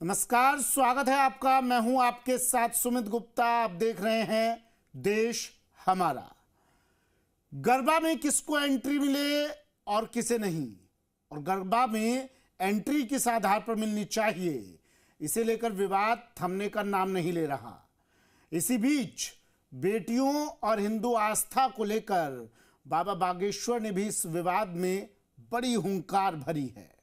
नमस्कार, स्वागत है आपका। मैं हूं आपके साथ सुमित गुप्ता। आप देख रहे हैं देश हमारा। गरबा में किसको एंट्री मिले और किसे नहीं, और गरबा में एंट्री किस आधार पर मिलनी चाहिए, इसे लेकर विवाद थमने का नाम नहीं ले रहा। इसी बीच बेटियों और हिंदू आस्था को लेकर बाबा बागेश्वर ने भी इस विवाद में बड़ी हुंकार भरी है।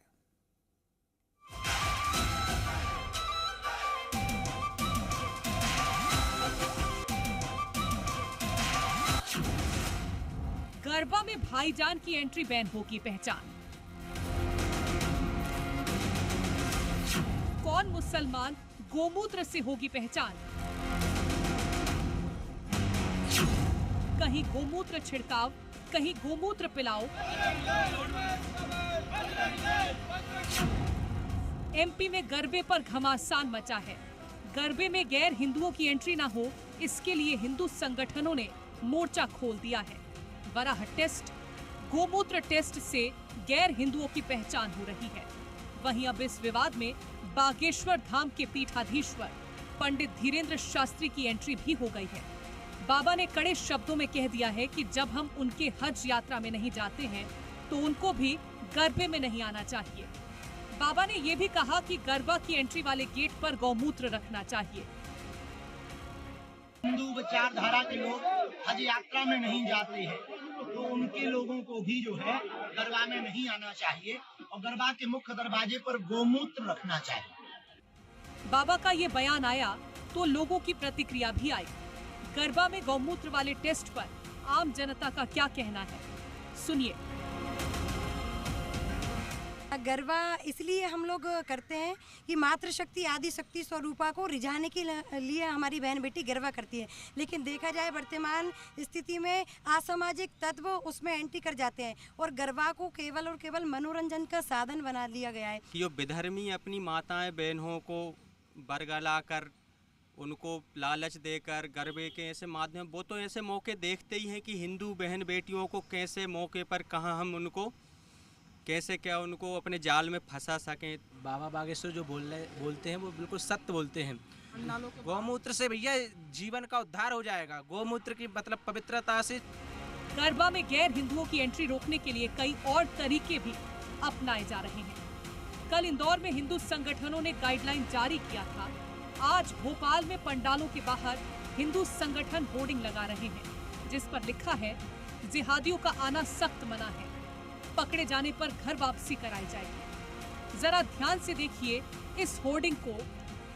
गरबा में भाईजान की एंट्री बैन होगी पहचान। कौन मुसलमान गोमूत्र से होगी पहचान। कहीं गोमूत्र छिड़काव, कहीं गोमूत्र पिलाओ। एमपी में गरबे पर घमासान मचा है। गरबे में गैर हिंदुओं की एंट्री ना हो, इसके लिए हिंदू संगठनों ने मोर्चा खोल दिया है। वराह टेस्ट, गोमूत्र टेस्ट से गैर हिंदुओं की पहचान हो रही है। वहीं अब इस विवाद में बागेश्वर धाम के पीठाधीश्वर पंडित धीरेन्द्र शास्त्री की एंट्री भी हो गई है। बाबा ने कड़े शब्दों में कह दिया है कि जब हम उनके हज यात्रा में नहीं जाते हैं तो उनको भी गरबे में नहीं आना चाहिए। बाबा ने ये भी कहा कि गरबा की एंट्री वाले गेट पर गौमूत्र रखना चाहिए। हिंदू विचारधारा के लोग हज यात्रा में नहीं जाते हैं तो उनके लोगों को भी जो है गरबा में नहीं आना चाहिए और गरबा के मुख्य दरवाजे पर गोमूत्र रखना चाहिए। बाबा का ये बयान आया तो लोगों की प्रतिक्रिया भी आई। गरबा में गौमूत्र वाले टेस्ट पर आम जनता का क्या कहना है, सुनिए। गरबा इसलिए हम लोग करते हैं कि मातृशक्ति आदि शक्ति स्वरूपा को रिझाने के लिए हमारी बहन बेटी गरबा करती है। लेकिन देखा जाए वर्तमान स्थिति में असामाजिक तत्व उसमें एंट्री कर जाते हैं और गरबा को केवल और केवल मनोरंजन का साधन बना लिया गया है। जो विधर्मी अपनी माताएं बहनों को बरगला कर उनको लालच देकर गरबे के ऐसे माध्यम, वो तो ऐसे मौके देखते ही हैं कि हिंदू बहन बेटियों को कैसे मौके पर कहाँ हम उनको कैसे क्या उनको अपने जाल में फंसा सकें। बाबा बागेश्वर जो बोलते हैं वो बिल्कुल सत्य बोलते हैं। गौमूत्र से भैया जीवन का उद्धार हो जाएगा। गौमूत्र की मतलब पवित्रता से। गरबा में गैर हिंदुओं की एंट्री रोकने के लिए कई और तरीके भी अपनाए जा रहे हैं। कल इंदौर में हिंदू संगठनों ने गाइडलाइन जारी किया था। आज भोपाल में पंडालों के बाहर हिंदू संगठन होर्डिंग लगा रहे हैं जिस पर लिखा है, जिहादियों का आना सख्त मना है, पकड़े जाने पर घर वापसी कराई जाएगी। जरा ध्यान से देखिए इस होर्डिंग को।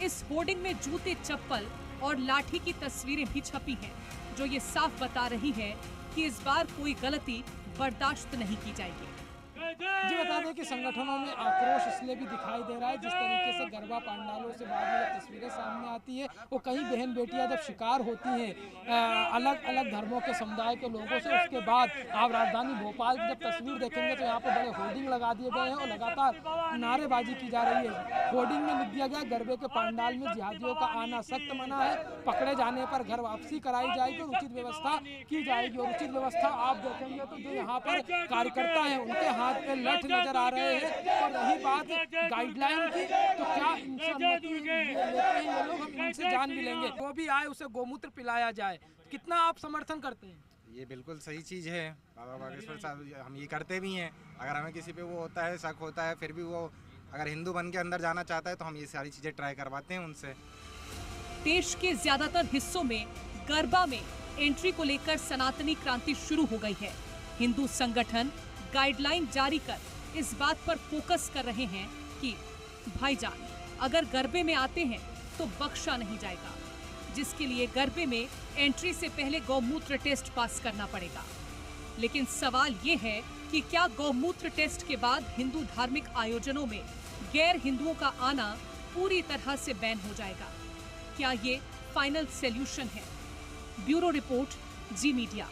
इस होर्डिंग में जूते, चप्पल और लाठी की तस्वीरें भी छपी हैं जो ये साफ बता रही है कि इस बार कोई गलती बर्दाश्त नहीं की जाएगी। जी बता दें कि संगठनों में आक्रोश इसलिए भी दिखाई दे रहा है, जिस तरीके से गरबा पंडालों से बाद में जब तस्वीरें सामने आती है वो कई बहन बेटियां जब शिकार होती हैं अलग अलग धर्मों के समुदाय के लोगों से, उसके बाद आप राजधानी भोपाल की जब तस्वीर देखेंगे तो यहाँ पर बड़े होर्डिंग लगा दिए गए हैं और लगातार नारेबाजी की जा रही है। होर्डिंग में लिख दिया गया, गरबे के पंडाल में जिहादियों का आना सख्त मना है, पकड़े जाने पर घर वापसी कराई जाएगी और उचित व्यवस्था की जाएगी। और उचित व्यवस्था आप देखेंगे तो जो यहाँ पर कार्यकर्ता है उनके हाथ पे लठ नजर आ रहे हैं। और रही बात गाइडलाइन की, तो क्या इनसे अनुमति लेते हैं ये लोग, हम इनसे जान भी लेंगे। वो भी आए उसे गोमूत्र पिलाया जाए, कितना आप समर्थन करते हैं? ये बिल्कुल सही चीज़ है। बाबा बागेश्वर साहब हम ये करते भी हैं। अगर हमें किसी पे वो होता है, शक होता है, फिर भी वो अगर हिंदू बन के अंदर जाना चाहता है तो हम ये सारी चीज़ें ट्राई करवाते हैं उनसे। देश के ज्यादातर हिस्सों में गरबा में एंट्री को लेकर सनातनी क्रांति शुरू हो गई है। हिंदू संगठन गाइडलाइन जारी कर इस बात पर फोकस कर रहे हैं कि भाईजान अगर गरबे में आते हैं तो बख्शा नहीं जाएगा, जिसके लिए गरबे में एंट्री से पहले गौमूत्र टेस्ट पास करना पड़ेगा। लेकिन सवाल ये है कि क्या गौमूत्र टेस्ट के बाद हिंदू धार्मिक आयोजनों में गैर हिंदुओं का आना पूरी तरह से बैन हो जाएगा? क्या ये फाइनल सॉल्यूशन है? ब्यूरो रिपोर्ट, जी मीडिया।